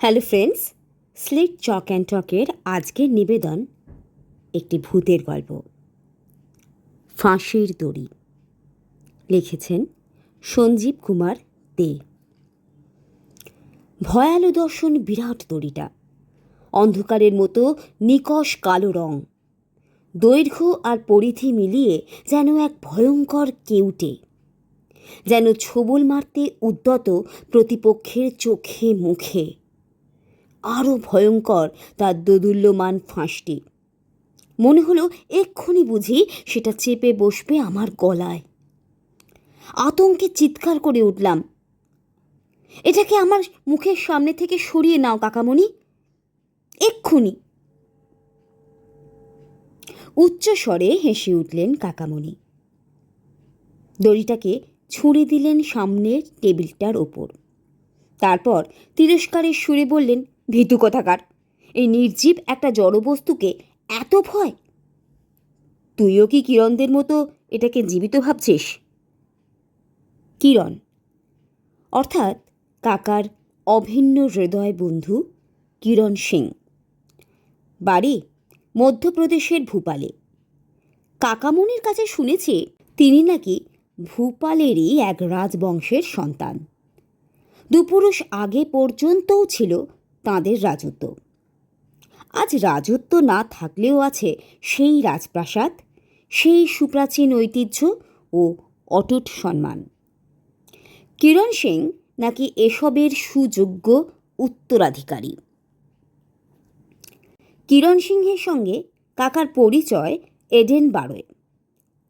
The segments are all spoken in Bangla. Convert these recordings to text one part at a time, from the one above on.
Hello friends, slate chalk and টকের আজকের নিবেদন একটি ভূতের গল্প, ফাঁসির দড়ি। লিখেছেন সঞ্জীব কুমার দে। ভয়ালো দর্শন বিরাট দড়িটা, অন্ধকারের মতো নিকষ কালো রং, দৈর্ঘ্য আর পরিধি মিলিয়ে যেন এক ভয়ঙ্কর কেউটে, যেন ছোবল মারতে উদ্যত প্রতিপক্ষের চোখে মুখে। আরও ভয়ঙ্কর তার দোদুল্যমান ফাঁসটি। মনে হলো এক্ষুনি বুঝি সেটা চেপে বসবে আমার গলায়। আতঙ্কে চিৎকার করে উঠলাম, এটাকে আমার মুখের সামনে থেকে সরিয়ে নাও কাকামণি, এক্ষুনি। উচ্চ স্বরে হেসে উঠলেন কাকামণি। দড়িটাকে ছুঁড়ে দিলেন সামনের টেবিলটার ওপর। তারপর তিরস্কারের সুরে বললেন, ভীতু কোথাকার, এই নির্জীব একটা জড়বস্তুকে এত ভয়? তুইও কি কিরণদের মতো এটাকে জীবিত ভাবছিস? কিরণ অর্থাৎ কাকার অভিন্ন হৃদয় বন্ধু কিরণ সিং, বাড়ি মধ্যপ্রদেশের ভূপালে। কাকামণির কাছে শুনেছি তিনি নাকি ভূপালেরই এক রাজবংশের সন্তান। দুপুরুষ আগে পর্যন্তও ছিল তাঁদের রাজত্ব। আজ রাজত্ব না থাকলেও আছে সেই রাজপ্রাসাদ, সেই সুপ্রাচীন ঐতিহ্য ও অটুট সম্মান। কিরণ সিং নাকি এসবের সুযোগ্য উত্তরাধিকারী। কিরণ সিংহের সঙ্গে কাকার পরিচয় এডেনবারোয়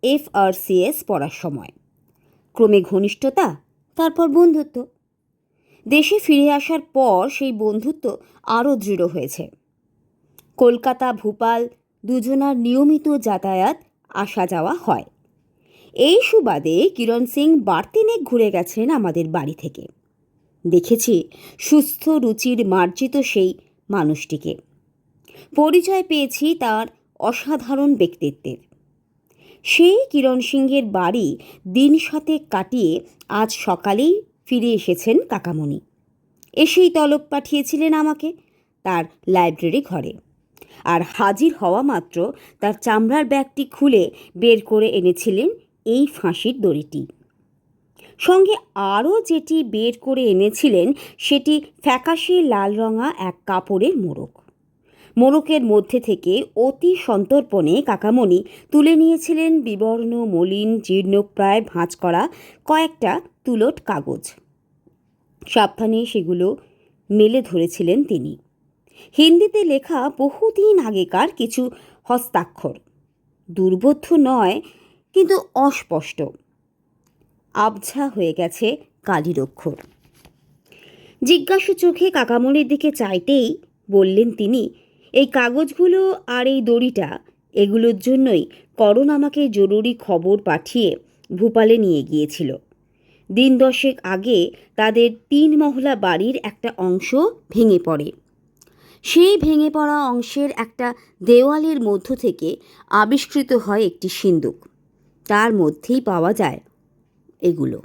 FRCS পড়ার সময়। ক্রমে ঘনিষ্ঠতা, তারপর বন্ধুত্ব। দেশে ফিরে আসার পর সেই বন্ধুত্ব আরও দৃঢ় হয়েছে। কলকাতা ভূপাল দুজনার নিয়মিত যাতায়াত আসা যাওয়া হয়। এই সুবাদে কিরণ সিং বারতিনেক ঘুরে গেছেন আমাদের বাড়ি থেকে। দেখেছি সুস্থ রুচির মার্জিত সেই মানুষটিকে। পরিচয় পেয়েছি তার অসাধারণ ব্যক্তিত্বের। সেই কিরণ সিংহের বাড়ি দিন সাতেক কাটিয়ে আজ সকালেই ফিরে এসেছেন কাকামণি। এসেই তলব পাঠিয়েছিলেন আমাকে তার লাইব্রেরি ঘরে, আর হাজির হওয়া মাত্র তার চামড়ার ব্যাগটি খুলে বের করে এনেছিলেন এই ফাঁসির দড়িটি। সঙ্গে আরও যেটি বের করে এনেছিলেন সেটি ফ্যাকাশে লাল রঙা এক কাপড়ের মোড়ক। মোড়কের মধ্যে থেকে অতি সন্তর্পণে কাকামণি তুলে নিয়েছিলেন বিবর্ণ মলিন জীর্ণপ্রায় ভাঁজ করা কয়েকটা তুলট কাগজ। সাবধানে সেগুলো মেলে ধরেছিলেন তিনি। হিন্দিতে লেখা বহুদিন আগেকার কিছু হস্তাক্ষর, দুর্বোধ্য নয় কিন্তু অস্পষ্ট, আবঝা হয়ে গেছে কালির অক্ষর। জিজ্ঞাসু চোখে কাকামণির দিকে চাইতেই বললেন তিনি, এই কাগজগুলো আর এই দড়িটা, এগুলোর জন্যই করণ আমাকে জরুরি খবর পাঠিয়ে ভূপালে নিয়ে গিয়েছিল। দিন দশেক আগে তাদের 3 মহলা বাড়ির একটা অংশ ভেঙে পড়ে। সেই ভেঙে পড়া অংশের একটা দেওয়ালের মধ্য থেকে আবিষ্কৃত হয় একটি সিন্দুক। তার মধ্যেই পাওয়া যায় এগুলো।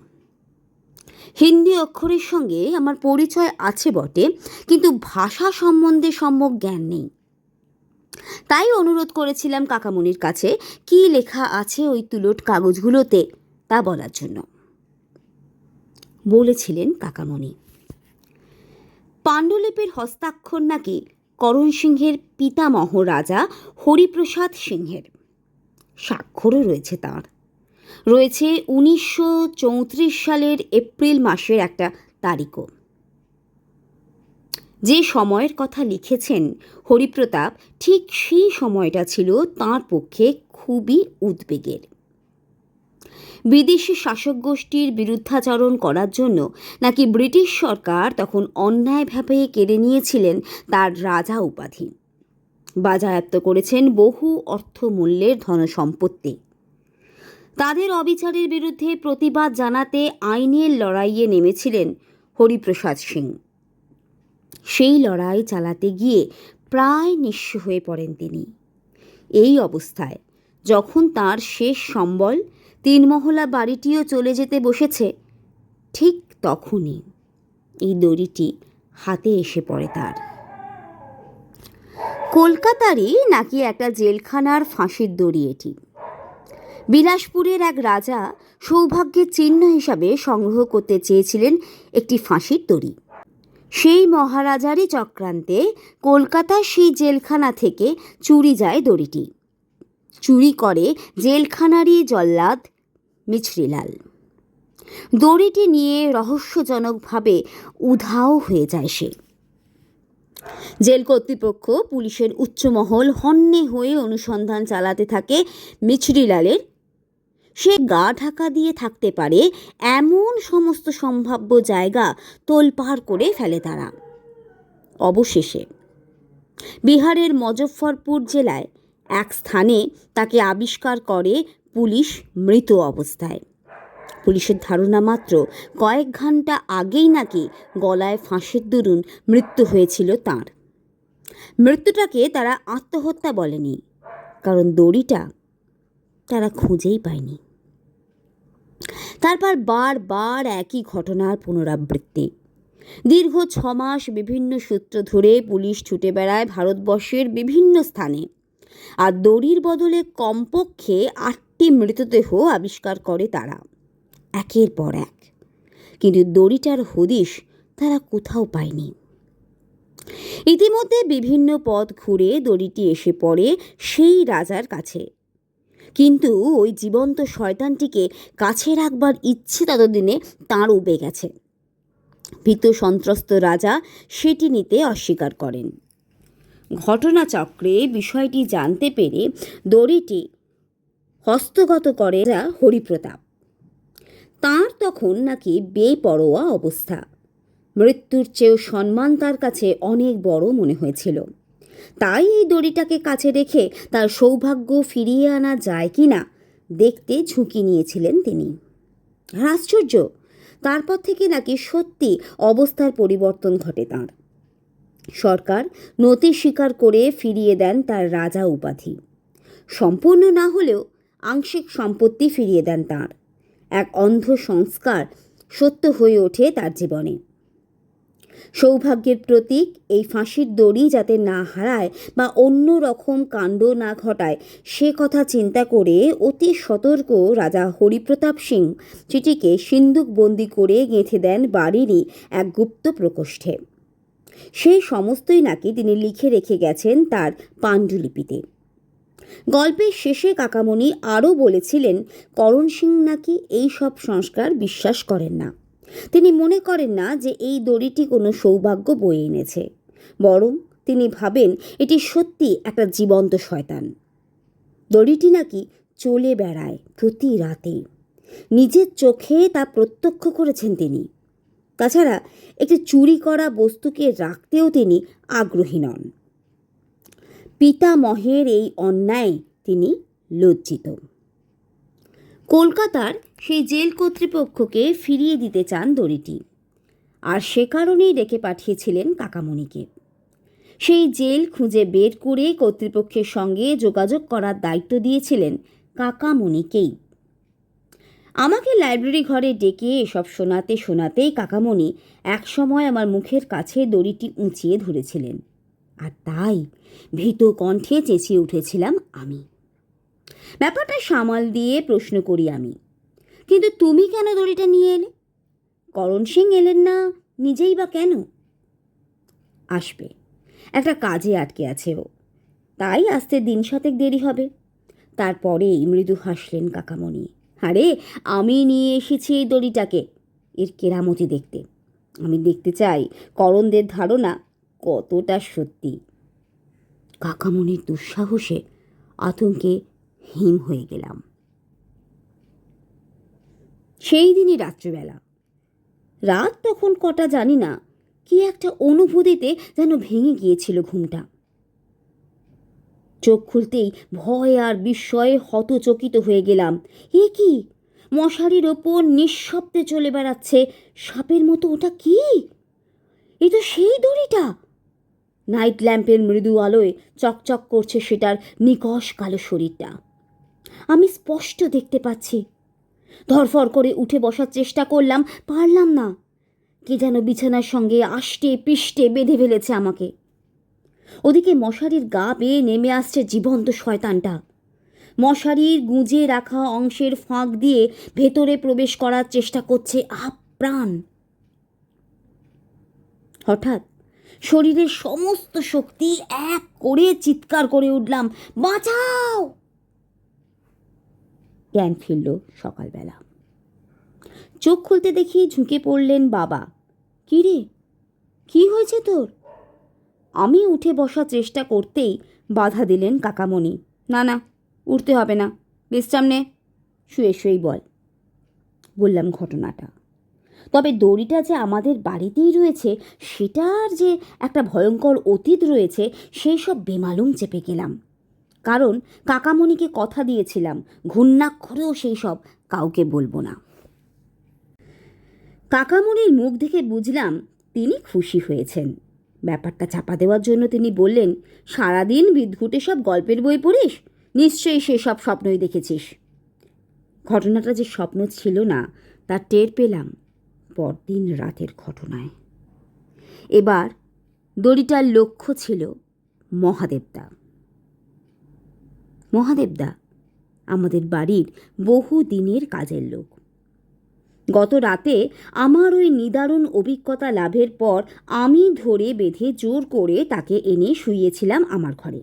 হিন্দি অক্ষরের সঙ্গে আমার পরিচয় আছে বটে, কিন্তু ভাষা সম্বন্ধে সম্যক জ্ঞান নেই। তাই অনুরোধ করেছিলাম কাকামণির কাছে কি লেখা আছে ওই তুলট কাগজগুলোতে তা বলার জন্য। বলেছিলেন কাকামণি, পাণ্ডুলিপির হস্তাক্ষর নাকি করণ সিংহের পিতামহ রাজা হরিপ্রসাদ সিংহের। স্বাক্ষরও রয়েছে তাঁর। রয়েছে 1934 সালের এপ্রিল মাসের একটা তারিখও। যে সময়ের কথা লিখেছেন হরিপ্রতাপ, ঠিক সেই সময়টা ছিল তাঁর পক্ষে খুবই উদ্বেগের। বিদেশি শাসক গোষ্ঠীর বিরুদ্ধাচরণ করার জন্য নাকি ব্রিটিশ সরকার তখন অন্যায়ভাবে কেড়ে নিয়েছিলেন তার রাজা উপাধি, বাজেয়াপ্ত করেছেন বহু অর্থমূল্যের ধনসম্পত্তি। তাদের অবিচারের বিরুদ্ধে প্রতিবাদ জানাতে আইনের লড়াইয়ে নেমেছিলেন হরিপ্রসাদ সিং। সেই লড়াই চালাতে গিয়ে প্রায় নিঃস্ব হয়ে পড়েন তিনি। এই অবস্থায় যখন তার শেষ সম্বল 3 মহলা বাড়িটিও চলে যেতে বসেছে, ঠিক তখনই এই দড়িটি হাতে এসে পড়ে তার। কলকাতারই নাকি একটা জেলখানার ফাঁসির দড়ি এটি। বিলাসপুরের এক রাজা সৌভাগ্যের চিহ্ন হিসাবে সংগ্রহ করতে চেয়েছিলেন একটি ফাঁসির দড়ি। সেই মহারাজারই চক্রান্তে কলকাতার সেই জেলখানা থেকে চুরি যায় দড়িটি। চুরি করে জেলখানারই জল্লাদ মিছরিলাল। দড়িটি নিয়ে রহস্যজনকভাবে উধাও হয়ে যায় সে। জেল কর্তৃপক্ষ, পুলিশের উচ্চমহল হন্যে হয়ে অনুসন্ধান চালাতে থাকে মিছরিলালের। সে গা ঢাকা দিয়ে থাকতে পারে এমন সমস্ত সম্ভাব্য জায়গা তোলপাড় করে ফেলে তারা। অবশেষে বিহারের মুজফ্ফরপুর জেলায় এক স্থানে তাকে আবিষ্কার করে পুলিশ মৃত অবস্থায়। পুলিশের ধারণা মাত্র কয়েক ঘন্টা আগেই নাকি গলায় ফাঁসের দরুন মৃত্যু হয়েছিল তাঁর। মৃত্যুটাকে তারা আত্মহত্যা বলেনি, কারণ দড়িটা তারা খুঁজেই পায়নি। তারপর বারবার একই ঘটনার পুনরাবৃত্তি। দীর্ঘ 6 মাস বিভিন্ন সূত্র ধরে পুলিশ ছুটে বেড়ায় ভারতবর্ষের বিভিন্ন স্থানে, আর দড়ির বদলে কমপক্ষে 8টি মৃতদেহ আবিষ্কার করে তারা, একের পর এক। কিন্তু দড়িটার হদিশ তারা কোথাও পায়নি। ইতিমধ্যে বিভিন্ন পথ ঘুরে দড়িটি এসে পড়ে সেই রাজার কাছে, কিন্তু ওই জীবন্ত শয়তানটিকে কাছে রাখবার ইচ্ছে ততদিনে তাঁর উবে গেছে। ভীত সন্ত্রস্ত রাজা সেটি নিতে অস্বীকার করেন। ঘটনাচক্রে বিষয়টি জানতে পেরে দড়িটি হস্তগত করে হরিপ্রতাপ। তাঁর তখন নাকি বেপরোয়া অবস্থা। মৃত্যুর চেয়েও সম্মান তার কাছে অনেক বড় মনে হয়েছিল। তাই এই দড়িটাকে কাছে রেখে তার সৌভাগ্য ফিরিয়ে আনা যায় কি না দেখতে ঝুঁকি নিয়েছিলেন তিনি। আর আশ্চর্য, তারপর থেকে নাকি সত্যি অবস্থার পরিবর্তন ঘটে তাঁর। সরকার নতি স্বীকার করে ফিরিয়ে দেন তার রাজা উপাধি। সম্পূর্ণ না হলেও আংশিক সম্পত্তি ফিরিয়ে দেন তাঁর। এক অন্ধ সংস্কার সত্য হয়ে ওঠে তার জীবনে। সৌভাগ্যের প্রতীক এই ফাঁসির দড়ি যাতে না হারায় বা অন্য রকম কাণ্ড না ঘটায় সে কথা চিন্তা করে অতি সতর্ক রাজা হরিপ্রতাপ সিং চিঠিকে সিন্দুকবন্দি করে গেঁথে দেন বাড়িরই এক গুপ্ত প্রকোষ্ঠে। সেই সমস্তই নাকি তিনি লিখে রেখে গেছেন তার পাণ্ডুলিপিতে। গল্পের শেষে কাকামণি আরও বলেছিলেন, করণ সিং নাকি এই সব সংস্কার বিশ্বাস করেন না। তিনি মনে করেন না যে এই দড়িটি কোনো সৌভাগ্য বয়ে এনেছে, বরং তিনি ভাবেন এটি সত্যি একটা জীবন্ত শয়তান। দড়িটি নাকি চলে বেড়ায় প্রতি রাতে, নিজের চোখে তা প্রত্যক্ষ করেছেন তিনি। তাছাড়া একটি চুরি করা বস্তুকে রাখতেও তিনি আগ্রহী নন। পিতামহের এই অন্যায় তিনি লজ্জিত। কলকাতার সেই জেল কর্তৃপক্ষকে ফিরিয়ে দিতে চান দড়িটি, আর সে কারণেই ডেকে পাঠিয়েছিলেন কাকামণিকে। সেই জেল খুঁজে বের করে কর্তৃপক্ষের সঙ্গে যোগাযোগ করার দায়িত্ব দিয়েছিলেন কাকামণিকেই। আমাকে লাইব্রেরি ঘরে ডেকে এসব শোনাতে শোনাতেই কাকামণি একসময় আমার মুখের কাছে দড়িটি উঁচিয়ে ধরেছিলেন, আর তাই ভীত কণ্ঠে চেঁচিয়ে উঠেছিলাম আমি। ব্যাপারটা সামাল দিয়ে প্রশ্ন করি আমি, কিন্তু তুমি কেন দড়িটা নিয়ে এলে? করণ সিং এলেন না নিজেই বা কেন? আসবে, একটা কাজে আটকে আছে ও, তাই আসতে 7 দিন দেরি হবে। তারপরেই মৃদু হাসলেন কাকামণি। আরে, আমি নিয়ে এসেছি এই দড়িটাকে এর কেরামতি দেখতে। আমি দেখতে চাই করণদের ধারণা কতটা সত্যি। কাকামণির দুঃসাহসে আতঙ্কে হিম হয়ে গেলাম। সেই দিনই রাত্রিবেলা, রাত তখন কটা জানি না, কি একটা অনুভূতিতে যেন ভেঙে গিয়েছিল ঘুমটা। চোখ খুলতেই ভয় আর বিস্ময়ে হতচকিত হয়ে গেলাম। এ কি, মশারির ওপর নিঃশব্দে চলে বেড়াচ্ছে সাপের মতো, ওটা কি? এ তো সেই দড়িটা। নাইট ল্যাম্পের মৃদু আলোয় চকচক করছে সেটার নিকষ কালো শরীরটা। আমি স্পষ্ট দেখতে পাচ্ছি। ধরফর করে উঠে বসার চেষ্টা করলাম, পারলাম না। কে যেন বিছানার সঙ্গে আষ্টে পিষ্টে বেঁধে ফেলেছে আমাকে। ওদিকে মশারির গা বেয়ে নেমে আসছে জীবন্ত শয়তানটা। মশারির গুঁজে রাখা অংশের ফাঁক দিয়ে ভেতরে প্রবেশ করার চেষ্টা করছে আপ্রাণ। হঠাৎ শরীরের সমস্ত শক্তি এক করে চিৎকার করে উঠলাম, বাঁচাও! জ্ঞান ফিরল সকালবেলা। চোখ খুলতে দেখি ঝুঁকে পড়লেন বাবা। কি রে, কি হয়েছে তোর? আমি উঠে বসার চেষ্টা করতেই বাধা দিলেন কাকামণি। না না, উঠতে হবে না, বিশ্রাম নে, শুয়ে শুয়েই বল। বললাম ঘটনাটা। তবে দড়িটা যে আমাদের বাড়িতেই রয়েছে, সেটার যে একটা ভয়ঙ্কর অতীত রয়েছে, সেই সব বেমালুম চেপে গেলাম। কারণ কাকামণিকে কথা দিয়েছিলাম ঘূর্ণাক্ষরেও সেই সব কাউকে বলবো না। কাকামণির মুখ দেখে বুঝলাম তিনি খুশি হয়েছেন। ব্যাপারটা চাপা দেওয়ার জন্য তিনি বললেন, সারাদিন বিদঘুটে সব গল্পের বই পড়িস, নিশ্চয়ই সেসব স্বপ্নই দেখেছিস। ঘটনাটা যে স্বপ্ন ছিল না তা টের পেলাম পরদিন রাতের ঘটনায়। এবার দড়িটার লক্ষ্য ছিল মহাদেবদা। মহাদেবদা আমাদের বাড়ির বহু দিনের কাজের লোক। গত রাতে আমার ওই নিদারুণ অভিজ্ঞতা লাভের পর আমি ধরে বেঁধে জোর করে তাকে এনে শুইয়েছিলাম আমার ঘরে।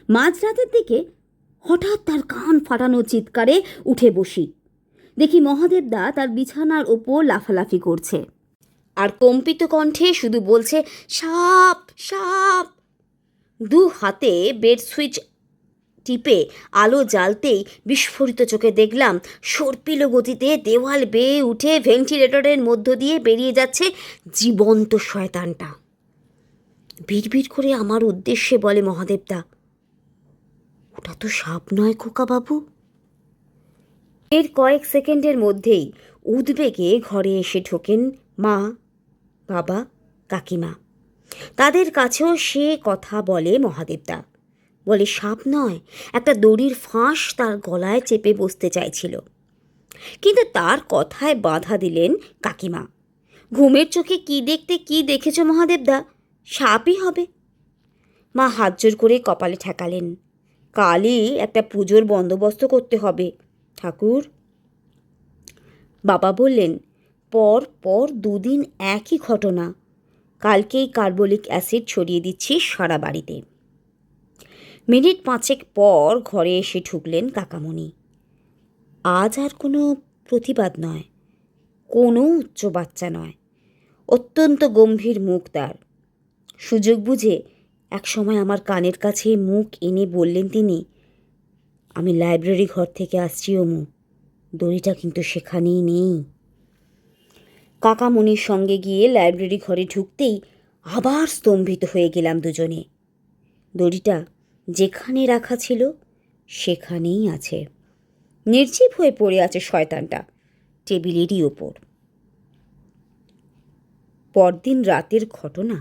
মাঝরাতের দিকে হঠাৎ তার কান ফাটানো চিৎকারে উঠে বসি। দেখি মহাদেবদা তার বিছানার ওপর লাফালাফি করছে আর কম্পিত কণ্ঠে শুধু বলছে, সাপ সাপ। দু হাতে বেড সুইচ টিপে আলো জ্বালতেই বিস্ফোরিত চোখে দেখলাম সর্পিল গতিতে দেওয়াল বেয়ে উঠে ভেন্টিলেটরের মধ্য দিয়ে বেরিয়ে যাচ্ছে জীবন্ত শয়তানটা। বিড়বিড় করে আমার উদ্দেশ্যে বলে মহাদেবদা, ওটা তো সাপ নয় খোকাবাবু। এর কয়েক সেকেন্ডের মধ্যেই উদ্বেগে ঘরে এসে ঢোকেন মা, বাবা, কাকিমা। তাদের কাছেও সে কথা বলে মহাদেবদা। বলে সাপ নয়, একটা দড়ির ফাঁস তার গলায় চেপে বসতে চাইছিল। কিন্তু তার কথায় বাধা দিলেন কাকিমা। ঘুমের চোখে কি দেখতে কি দেখেছ মহাদেবদা, সাপই হবে। মা হাত জোর করে কপালে ঠেকালেন। কালই একটা পুজোর বন্দোবস্ত করতে হবে ঠাকুর। বাবা বললেন, পর পর দুদিন একই ঘটনা, কালকেই কার্বলিক অ্যাসিড ছড়িয়ে দিচ্ছি সারা বাড়িতে। মিনিট পাঁচেক পর ঘরে এসে ঢুকলেন কাকামণি। আজ আর কোনো প্রতিবাদ নয়, কোনো উচ্চ বাচ্চা নয়, অত্যন্ত গম্ভীর মুখ তার। সুযোগ বুঝে একসময় আমার কানের কাছে মুখ এনে বললেন তিনি, আমি লাইব্রেরি ঘর থেকে আসছি ওমু, দড়িটা কিন্তু সেখানেই নেই। কাকামণির সঙ্গে গিয়ে লাইব্রেরি ঘরে ঢুকতেই আবার স্তম্ভিত হয়ে গেলাম দুজনে। দড়িটা যেখানে রাখা ছিল সেখানেই আছে, নির্জীব হয়ে পড়ে আছে শয়তানটা টেবিলেরই ওপর। পরদিন রাতের ঘটনা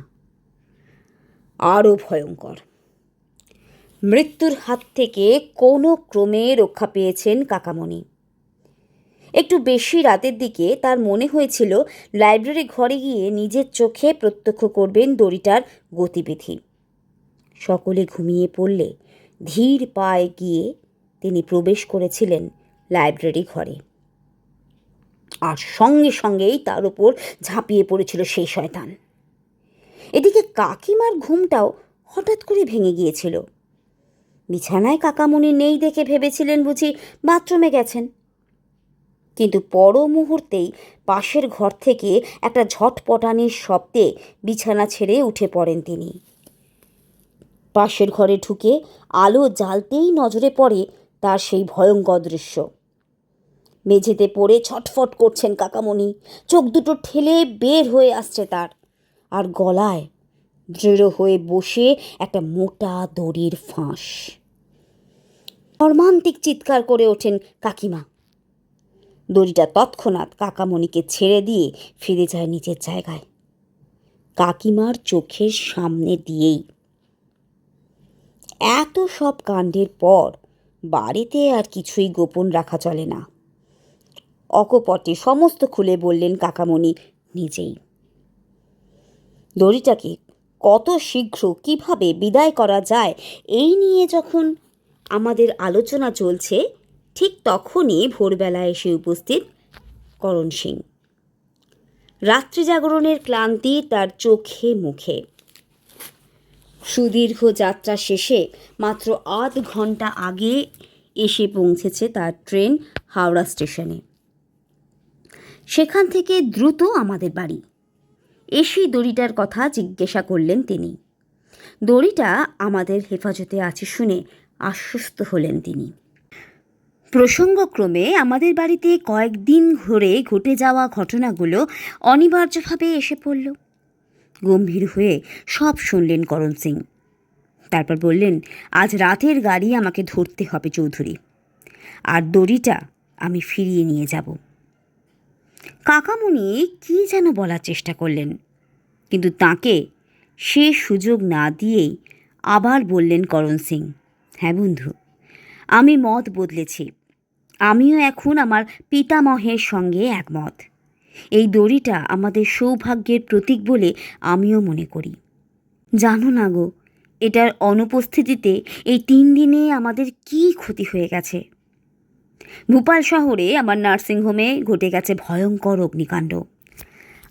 আরও ভয়ঙ্কর। মৃত্যুর হাত থেকে কোনো ক্রমে রক্ষা পেয়েছেন কাকামণি। একটু বেশি রাতের দিকে তার মনে হয়েছিল লাইব্রেরি ঘরে গিয়ে নিজের চোখে প্রত্যক্ষ করবেন দড়িটার গতিবিধি। সকলে ঘুমিয়ে পড়লে ধীর পায়ে গিয়ে তিনি প্রবেশ করেছিলেন লাইব্রেরি ঘরে। আর সঙ্গে সঙ্গেই তার উপর ঝাঁপিয়ে পড়েছিল সেই শয়তান। এদিকে কাকিমার ঘুমটাও হঠাৎ করে ভেঙে গিয়েছিল। বিছানায় কাকামণি নেই দেখে ভেবেছিলেন বুঝি বাথরুমে গেছেন। কিন্তু পর মুহূর্তেই পাশের ঘর থেকে একটা ঝটপটানির শব্দে বিছানা ছেড়ে উঠে পড়েন তিনি। পাশের ঘরে ঢুকে আলো জ্বালতেই নজরে পড়ে তার সেই ভয়ঙ্কর দৃশ্য। মেঝেতে পড়ে ছটফট করছেন কাকামণি, চোখ দুটো ঠেলে বের হয়ে আসছে তার, আর গলায় দৃঢ় হয়ে বসে একটা মোটা দড়ির ফাঁস। মর্মান্তিক চিৎকার করে ওঠেন কাকিমা। দড়িটা তৎক্ষণাৎ কাকামণিকে ছেড়ে দিয়ে ফিরে যায় নিজের জায়গায়, কাকিমার চোখের সামনে দিয়েই। এত সব কাণ্ডের পর বাড়িতে আর কিছুই গোপন রাখা চলে না। অকপটে সমস্ত খুলে বললেন কাকামণি নিজেই। দড়িটাকে কত শীঘ্র কিভাবে বিদায় করা যায় এই নিয়ে যখন আমাদের আলোচনা চলছে, ঠিক তখনই ভোরবেলায় এসে উপস্থিত করণ সিং। রাত্রি জাগরণের ক্লান্তি তার চোখে মুখে। সুদীর্ঘ যাত্রা শেষে মাত্র ৮ ঘন্টা আগে এসে পৌঁছেছে তার ট্রেন হাওড়া স্টেশনে। সেখান থেকে দ্রুত আমাদের বাড়ি। এসেই দড়িটার কথা জিজ্ঞাসা করলেন তিনি। দড়িটা আমাদের হেফাজতে আছে শুনে আশ্বস্ত হলেন তিনি। প্রসঙ্গক্রমে আমাদের বাড়িতে কয়েকদিন ধরে ঘটে যাওয়া ঘটনাগুলো অনিবার্যভাবে এসে পড়ল। গম্ভীর হয়ে সব শুনলেন করণ সিং। তারপর বললেন, আজ রাতের গাড়ি আমাকে ধরতে হবে চৌধুরী, আর দড়িটা আমি ফিরিয়ে নিয়ে যাব। কাকামণি কী যেন বলার চেষ্টা করলেন, কিন্তু তাকে সে সুযোগ না দিয়েই আবার বললেন করণ সিং, হ্যাঁ বন্ধু, আমি মত বদলেছি। আমিও এখন আমার পিতামহের সঙ্গে একমত। এই দড়িটা আমাদের সৌভাগ্যের প্রতীক বলে আমিও মনে করি। জানো না গো, এটার অনুপস্থিতিতে এই 3 দিনে আমাদের কী ক্ষতি হয়ে গেছে। ভোপাল শহরে আমার নার্সিংহোমে ঘটে গেছে ভয়ঙ্কর অগ্নিকাণ্ড।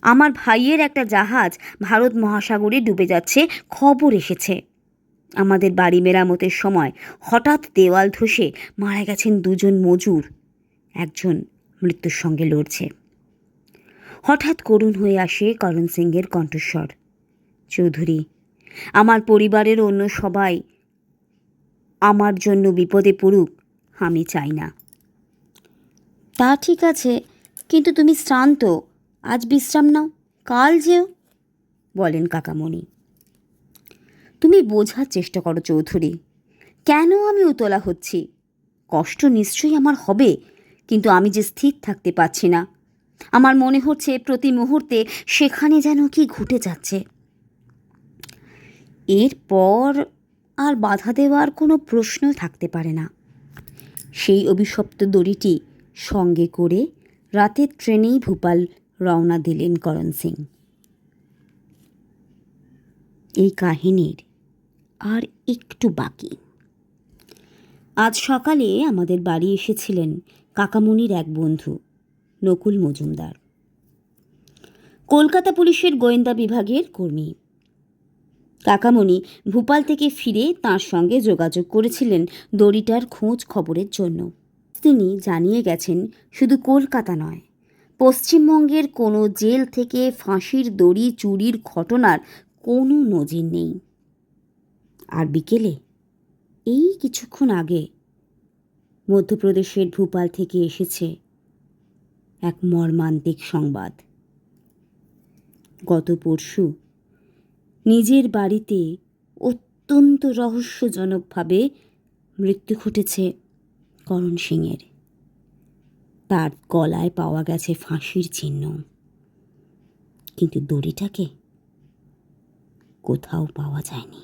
আমার ভাইয়ের একটা জাহাজ ভারত মহাসাগরে ডুবে যাচ্ছে খবর এসেছে। আমাদের বাড়ি মেরামতের সময় হঠাৎ দেওয়াল ধসে মারা গেছেন 2 জন মজুর, একজন মৃত্যুর সঙ্গে লড়ছে। হঠাৎ করুণ হয়ে আসে করণ সিংয়ের কণ্ঠস্বর, চৌধুরী, আমার পরিবারের অন্য সবাই আমার জন্য বিপদে পড়ুক আমি চাই না। তা ঠিক আছে, কিন্তু তুমি শ্রান্ত, আজ বিশ্রাম নাও, কাল যেও, বলেন কাকামণি। তুমি বোঝার চেষ্টা করো চৌধুরী, কেন আমি উতলা হচ্ছি। কষ্ট নিশ্চয়ই আমার হবে, কিন্তু আমি যে স্থির থাকতে পারছি না। আমার মনে হচ্ছে প্রতি মুহূর্তে সেখানে যেন কি ঘটে যাচ্ছে। এরপর আর বাধা দেওয়ার কোনো প্রশ্ন থাকতে পারে না। সেই অভিশপ্ত দড়িটি সঙ্গে করে রাতের ট্রেনেই ভোপাল রওনা দিলেন করণ সিং। এই কাহিনীর আর একটু বাকি। আজ সকালে আমাদের বাড়ি এসেছিলেন কাকামণির এক বন্ধু নকুল মজুমদার, কলকাতা পুলিশের গোয়েন্দা বিভাগের কর্মী। কাকামণি ভোপাল থেকে ফিরে তাঁর সঙ্গে যোগাযোগ করেছিলেন দড়িটার খোঁজ খবরের জন্য। তিনি জানিয়ে গেছেন, শুধু কলকাতা নয়, পশ্চিমবঙ্গের কোনো জেল থেকে ফাঁসির দড়ি চুরির ঘটনার কোনো নজির নেই। আর বিকেলে, এই কিছুক্ষণ আগে, মধ্যপ্রদেশের ভোপাল থেকে এসেছে এক মর্মান্তিক সংবাদ। গত পরশু নিজের বাড়িতে অত্যন্ত রহস্যজনকভাবে মৃত্যু ঘটেছে করণ সিংয়ের। তার গলায় পাওয়া গেছে ফাঁসির চিহ্ন, কিন্তু দড়িটাকে কোথাও পাওয়া যায়নি।